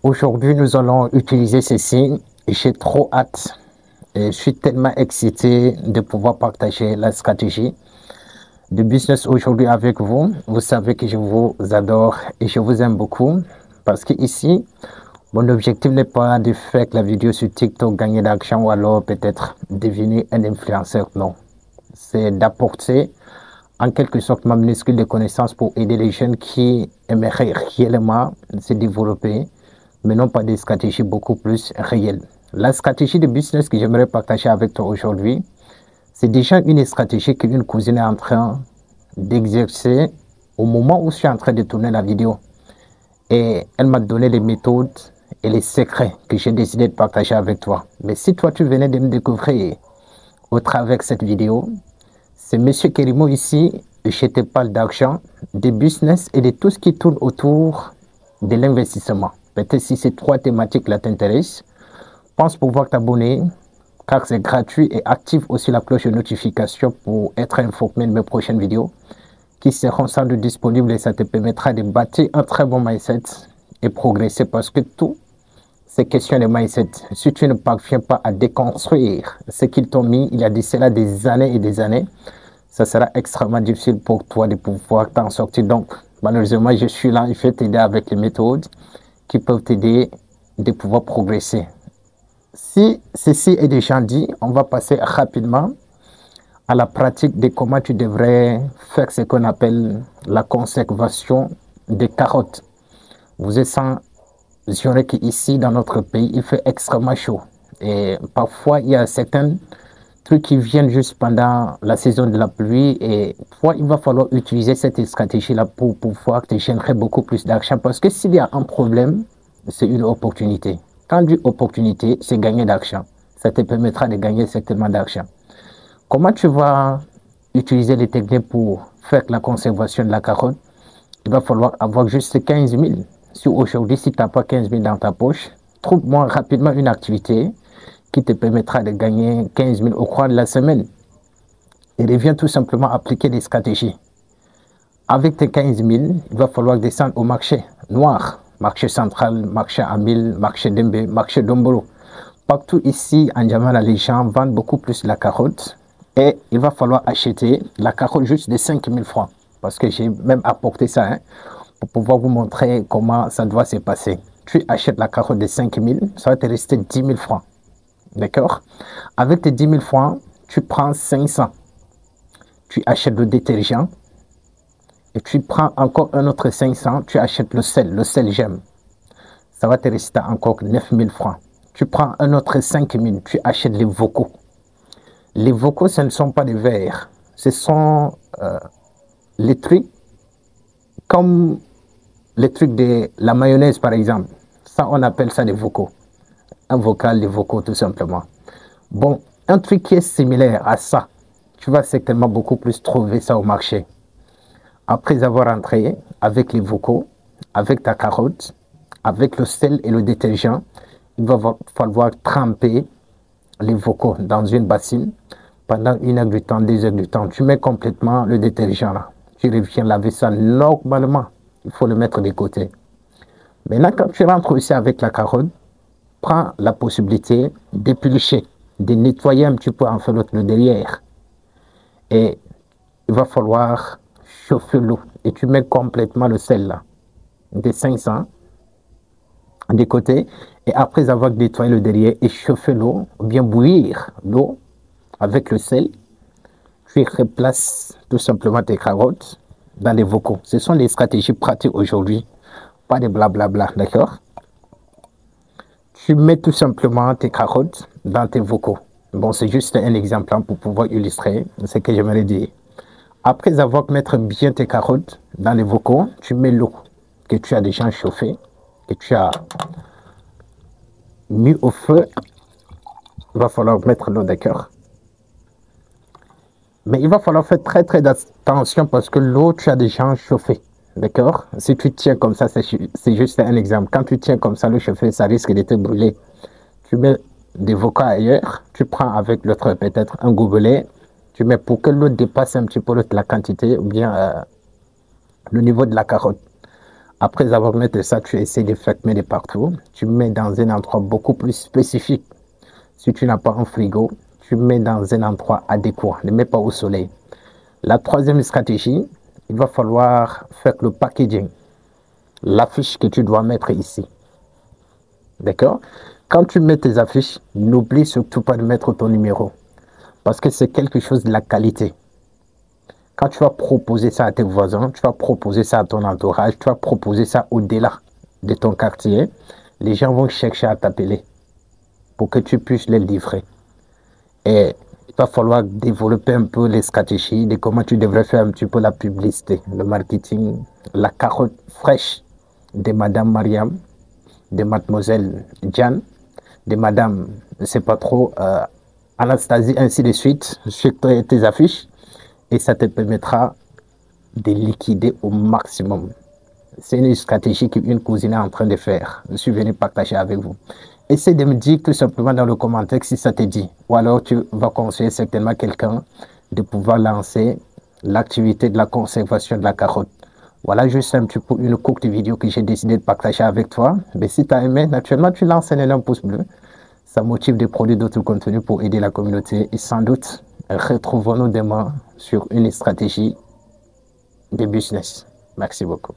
Aujourd'hui, nous allons utiliser ceci et j'ai trop hâte. Et je suis tellement excité de pouvoir partager la stratégie de business aujourd'hui avec vous. Vous savez que je vous adore et je vous aime beaucoup parce que ici, mon objectif n'est pas de faire que la vidéo sur TikTok gagner d'argent ou alors peut-être devenir un influenceur. Non, c'est d'apporter en quelque sorte ma minuscule de connaissances pour aider les jeunes qui aimeraient réellement se développer, mais non pas des stratégies beaucoup plus réelles. La stratégie de business que j'aimerais partager avec toi aujourd'hui, c'est déjà une stratégie qu'une cousine est en train d'exercer au moment où je suis en train de tourner la vidéo. Et elle m'a donné les méthodes et les secrets que j'ai décidé de partager avec toi. Mais si toi, tu venais de me découvrir au travers de cette vidéo, c'est Monsieur Kerimo ici, et je te parle d'argent, de business et de tout ce qui tourne autour de l'investissement. Peut-être si ces trois thématiques-là t'intéressent, pense pouvoir t'abonner car c'est gratuit et active aussi la cloche de notification pour être informé de mes prochaines vidéos qui seront sans doute disponibles et ça te permettra de bâtir un très bon mindset et progresser parce que tout, c'est question de mindset. Si tu ne parviens pas à déconstruire ce qu'ils t'ont mis il y a de cela des années et des années, ça sera extrêmement difficile pour toi de pouvoir t'en sortir. Donc, malheureusement, je suis là, je vais t'aider avec les méthodes qui peuvent t'aider de pouvoir progresser. Si ceci est déjà dit, on va passer rapidement à la pratique de comment tu devrais faire ce qu'on appelle la conservation des carottes. Vous êtes sans ignorer qu'ici, dans notre pays, il fait extrêmement chaud. Et parfois, il y a certains trucs qui viennent juste pendant la saison de la pluie. Et toi, il va falloir utiliser cette stratégie-là pour pouvoir te générer beaucoup plus d'argent. Parce que s'il y a un problème, c'est une opportunité. Quand une opportunité, c'est gagner d'argent. Ça te permettra de gagner certainement d'argent. Comment tu vas utiliser les techniques pour faire la conservation de la carotte? Il va falloir avoir juste 15 000. Si aujourd'hui, si tu n'as pas 15 000 dans ta poche, trouve-moi rapidement une activité qui te permettra de gagner 15 000 au cours de la semaine. Et reviens tout simplement appliquer des stratégies. Avec tes 15 000, il va falloir descendre au marché noir, marché central, marché Amil, marché Dembe, marché Dombolo. Partout ici, en Djamena, les gens vendent beaucoup plus la carotte. Et il va falloir acheter la carotte juste de 5 000 francs. Parce que j'ai même apporté ça pour pouvoir vous montrer comment ça doit se passer. Tu achètes la carotte de 5 000, ça va te rester 10 000 francs. D'accord? Avec tes 10 000 francs, tu prends 500. Tu achètes le détergent. Et tu prends encore un autre 500, tu achètes le sel. Le sel, j'aime. Ça va te rester encore 9 000 francs. Tu prends un autre 5 000, tu achètes les vocaux. Les vocaux, ce ne sont pas des verres. Ce sont les trucs comme les trucs de la mayonnaise, par exemple. Ça, on appelle ça des vocaux. Un vocal, des vocaux, tout simplement. Bon, un truc qui est similaire à ça, tu vas certainement beaucoup plus trouver ça au marché. Après avoir entré avec les vocaux, avec ta carotte, avec le sel et le détergent, il va falloir tremper les vocaux dans une bassine pendant 1 heure du temps, 2 heures du temps. Tu mets complètement le détergent là. Tu reviens laver ça normalement. Il faut le mettre de côté. Maintenant, quand tu rentres aussi avec la carotte, prends la possibilité d'éplucher, de nettoyer un petit peu en fait le derrière. Et il va falloir chauffer l'eau. Et tu mets complètement le sel là, de 500 de côté. Et après avoir nettoyé le derrière et chauffé l'eau, ou bien bouillir l'eau avec le sel, tu replaces tout simplement tes carottes dans les vocaux. Ce sont les stratégies pratiques aujourd'hui, pas de blablabla, d'accord? Tu mets tout simplement tes carottes dans tes vocaux. Bon, c'est juste un exemple pour pouvoir illustrer ce que j'aimerais dire. Après avoir mis bien tes carottes dans les vocaux, tu mets l'eau que tu as déjà chauffée, que tu as mis au feu. Il va falloir mettre l'eau, d'accord? Mais il va falloir faire très attention parce que l'eau, tu as déjà chauffé. D'accord? Si tu tiens comme ça, c'est juste un exemple. Quand tu tiens comme ça, le chauffé, ça risque de te brûler. Tu mets des vocaux ailleurs. Tu prends avec l'autre peut-être un gobelet. Tu mets pour que l'eau dépasse un petit peu la quantité ou bien le niveau de la carotte. Après avoir mis ça, tu essaies de fermer de partout. Tu mets dans un endroit beaucoup plus spécifique. Si tu n'as pas un frigo, tu mets dans un endroit adéquat. Ne mets pas au soleil. La troisième stratégie, il va falloir faire le packaging. L'affiche que tu dois mettre ici. D'accord? Quand tu mets tes affiches, n'oublie surtout pas de mettre ton numéro. Parce que c'est quelque chose de la qualité. Quand tu vas proposer ça à tes voisins, tu vas proposer ça à ton entourage, tu vas proposer ça au-delà de ton quartier, les gens vont chercher à t'appeler pour que tu puisses les livrer. Et il va falloir développer un peu les stratégies de comment tu devrais faire un petit peu la publicité, le marketing, la carotte fraîche de Madame Mariam, de Mademoiselle Jeanne, de Madame, je ne sais pas trop, Anastasie, ainsi de suite, sur tes affiches. Et ça te permettra de liquider au maximum. C'est une stratégie qu'une cousine est en train de faire. Je suis venu partager avec vous. Essaye de me dire tout simplement dans le commentaire si ça te dit. Ou alors tu vas conseiller certainement quelqu'un de pouvoir lancer l'activité de la conservation de la carotte. Voilà juste un petit peu une courte vidéo que j'ai décidé de partager avec toi. Mais si tu as aimé, naturellement, tu lances un énorme pouce bleu. Ça motive de produire d'autres contenus pour aider la communauté. Et sans doute, retrouvons-nous demain sur une stratégie de business. Merci beaucoup.